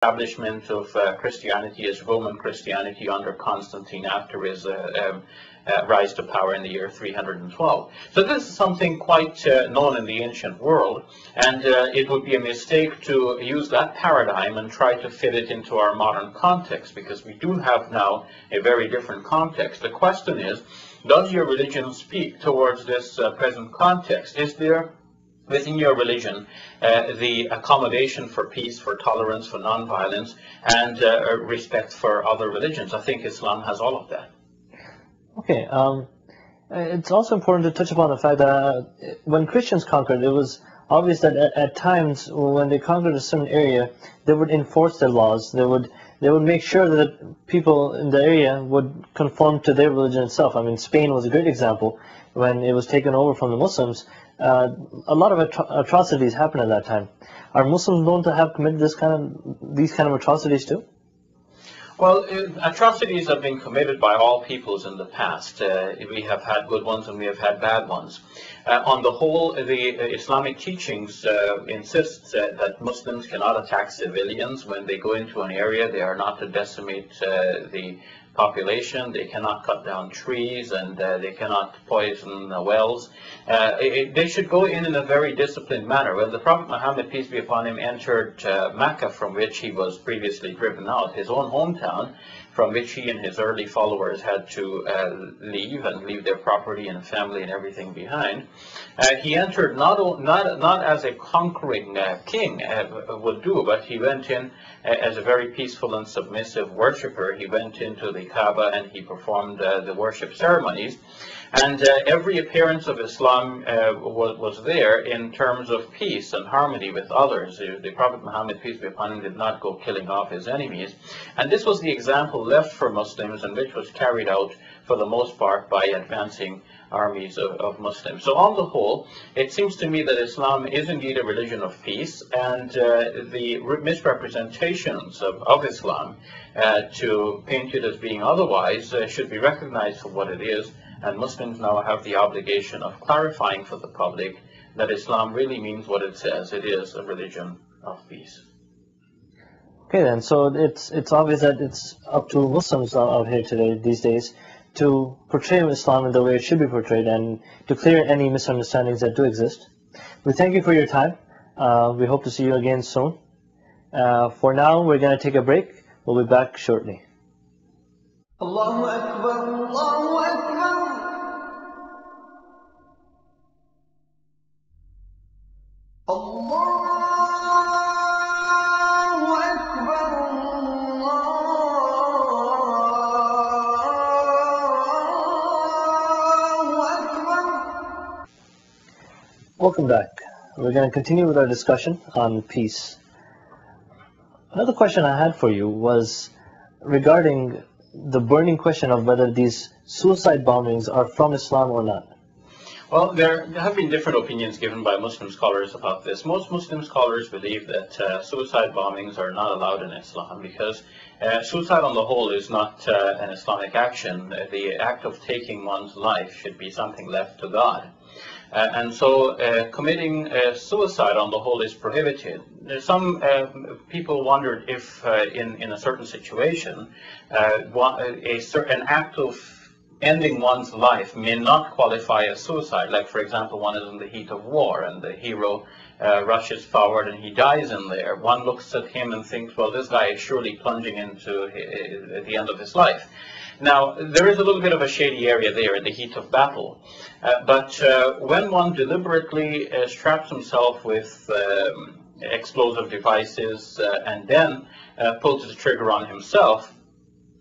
establishment of Christianity as Roman Christianity under Constantine after his rise to power in the year 312. So this is something quite known in the ancient world, and it would be a mistake to use that paradigm and try to fit it into our modern context, because we do have now a very different context. The question is, does your religion speak towards this present context? Is there within your religion the accommodation for peace, for tolerance, for nonviolence, and respect for other religions? I think Islam has all of that. Okay. It's also important to touch upon the fact that when Christians conquered, it was obvious that at times when they conquered a certain area, they would enforce their laws. They would make sure that people in the area would conform to their religion itself. I mean, Spain was a great example. When it was taken over from the Muslims, a lot of atrocities happened at that time. Are Muslims known to have committed these kind of atrocities too? Well, atrocities have been committed by all peoples in the past. We have had good ones and we have had bad ones. On the whole, the Islamic teachings insist that Muslims cannot attack civilians. When they go into an area, they are not to decimate the population, they cannot cut down trees, and they cannot poison wells. They should go in a very disciplined manner. When the Prophet Muhammad, peace be upon him, entered Mecca, from which he was previously driven out, his own hometown, from which he and his early followers had to leave their property and family and everything behind. He entered not as a conquering king would do, but he went in as a very peaceful and submissive worshipper. He went into the Kaaba and he performed the worship ceremonies. And every appearance of Islam was there in terms of peace and harmony with others. The Prophet Muhammad, peace be upon him, did not go killing off his enemies. And this was the example left for Muslims, and which was carried out for the most part by advancing armies of Muslims. So on the whole, it seems to me that Islam is indeed a religion of peace, and the misrepresentations of Islam to paint it as being otherwise should be recognized for what it is. And Muslims now have the obligation of clarifying for the public that Islam really means what it says. It is a religion of peace. Okay then, so it's obvious that it's up to Muslims out here today, these days, to portray Islam in the way it should be portrayed and to clear any misunderstandings that do exist. We thank you for your time. We hope to see you again soon. For now, we're going to take a break. We'll be back shortly. Allahu Akbar, Allahu Akbar. Welcome back. We're going to continue with our discussion on peace. Another question I had for you was regarding the burning question of whether these suicide bombings are from Islam or not. Well, there have been different opinions given by Muslim scholars about this. Most Muslim scholars believe that suicide bombings are not allowed in Islam because suicide on the whole is not an Islamic action. The act of taking one's life should be something left to God. And so committing suicide on the whole is prohibited. Some people wondered if in a certain situation an act of ending one's life may not qualify as suicide. Like, for example, one is in the heat of war and the hero rushes forward and he dies in there. One looks at him and thinks, well, this guy is surely plunging into the end of his life. Now, there is a little bit of a shady area there in the heat of battle. But when one deliberately straps himself with explosive devices and then pulls the trigger on himself,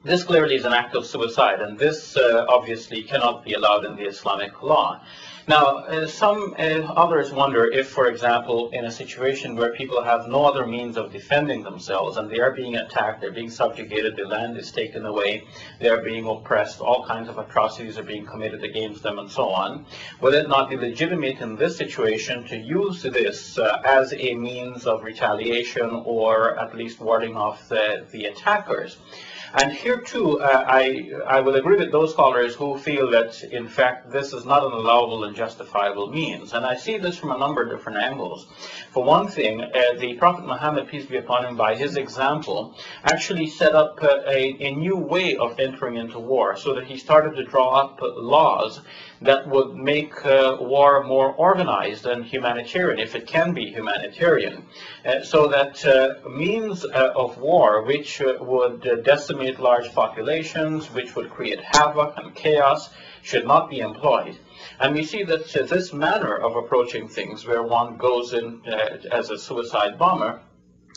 this clearly is an act of suicide, and this obviously cannot be allowed in the Islamic law. Now, some others wonder if, for example, in a situation where people have no other means of defending themselves and they are being attacked, they're being subjugated, the land is taken away, they're being oppressed, all kinds of atrocities are being committed against them and so on, would it not be legitimate in this situation to use this as a means of retaliation or at least warding off the attackers? And here too, I will agree with those scholars who feel that, in fact, this is not an allowable and justifiable means. And I see this from a number of different angles. For one thing, the Prophet Muhammad, peace be upon him, by his example, actually set up a new way of entering into war, so that he started to draw up laws that would make war more organized and humanitarian, if it can be humanitarian, so that means of war which would decimate large populations, which would create havoc and chaos, should not be employed. And we see that this manner of approaching things, where one goes in as a suicide bomber,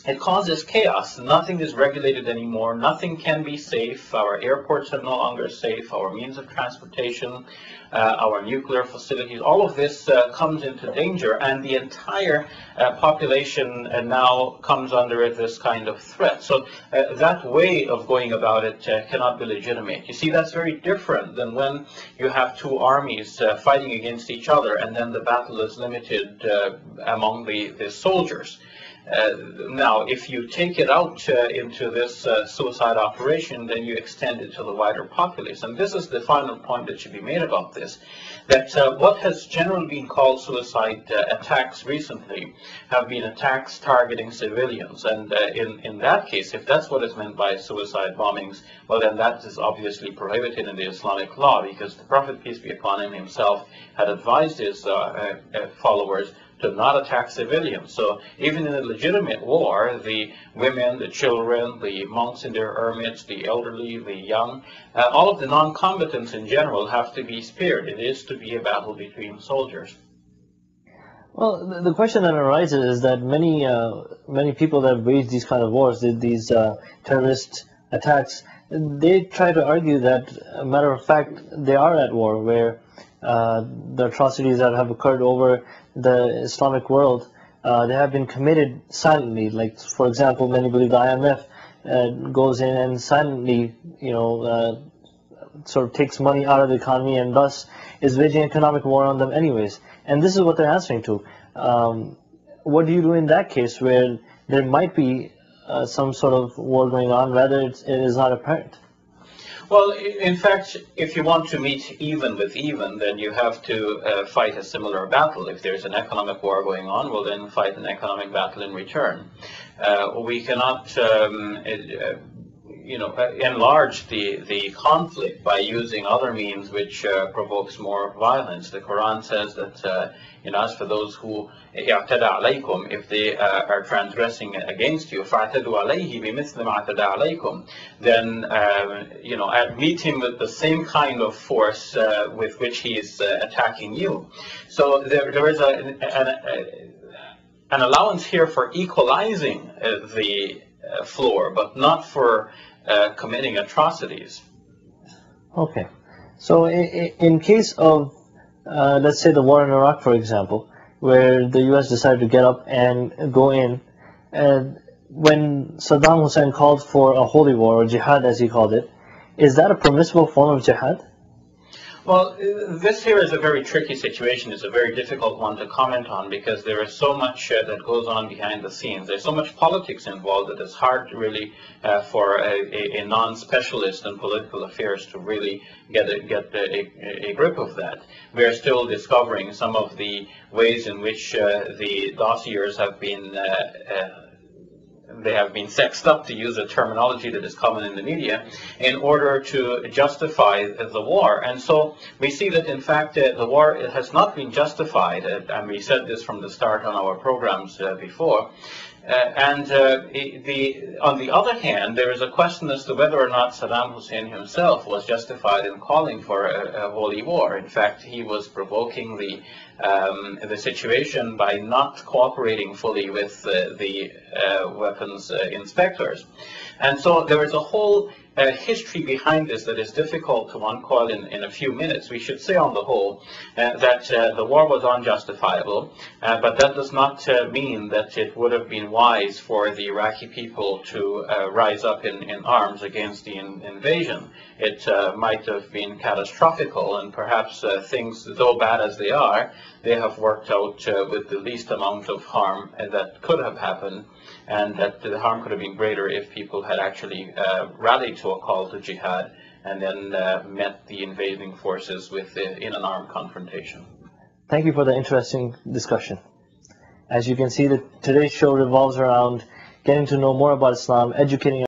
it causes chaos. Nothing is regulated anymore. Nothing can be safe. Our airports are no longer safe. Our means of transportation, our nuclear facilities, all of this comes into danger, and the entire population now comes under this kind of threat. So that way of going about it cannot be legitimate. You see, that's very different than when you have two armies fighting against each other, and then the battle is limited among the soldiers. Now, if you take it out into this suicide operation, then you extend it to the wider populace. And this is the final point that should be made about this, that what has generally been called suicide attacks recently have been attacks targeting civilians. And in that case, if that's what is meant by suicide bombings, well, then that is obviously prohibited in the Islamic law, because the Prophet, peace be upon him, himself had advised his followers to not attack civilians. So even in a legitimate war, the women, the children, the monks in their hermits, the elderly, the young, all of the non-combatants in general have to be spared. It is to be a battle between soldiers. Well, the question that arises is that many people that wage these kind of wars, these terrorist attacks, they try to argue that, a matter of fact, they are at war, where the atrocities that have occurred over the Islamic world, they have been committed silently. Like, for example, many believe the IMF goes in and silently, sort of takes money out of the economy, and thus is waging economic war on them anyways. And this is what they're answering to. What do you do in that case, where there might be some sort of war going on, rather it is not apparent? Well, in fact, if you want to meet even with even, then you have to fight a similar battle. If there's an economic war going on, well, then fight an economic battle in return. We cannot enlarge the conflict by using other means which provokes more violence. The Qur'an says that, as for those who اعتدى عليكم, if they are transgressing against you, فاعتدوا عليه بمثل ما اعتدى عليكم, then meet him with the same kind of force with which he is attacking you. So there is an allowance here for equalizing the floor, but not for committing atrocities. Okay. So in case of, let's say, the war in Iraq, for example, where the U.S. decided to get up and go in, when Saddam Hussein called for a holy war, or jihad as he called it, is that a permissible form of jihad? Well, this here is a very tricky situation. It's a very difficult one to comment on, because there is so much that goes on behind the scenes. There's so much politics involved that it's hard really for a non-specialist in political affairs to really get a grip of that. We are still discovering some of the ways in which the dossiers have been sexed up, to use a terminology that is common in the media, in order to justify the war. And so we see that, in fact, the war has not been justified, and we said this from the start on our programs before. On the other hand, there is a question as to whether or not Saddam Hussein himself was justified in calling for a holy war. In fact, he was provoking the situation by not cooperating fully with the weapons inspectors. And so there is a whole history behind this that is difficult to uncoil in a few minutes. We should say on the whole that the war was unjustifiable, but that does not mean that it would have been wise for the Iraqi people to rise up in arms against the invasion. It might have been catastrophical, and perhaps things, though bad as they are, they have worked out with the least amount of harm that could have happened, and that the harm could have been greater if people had actually rallied to a call to jihad and then met the invading forces in an armed confrontation. Thank you for the interesting discussion. As you can see, today's show revolves around getting to know more about Islam, educating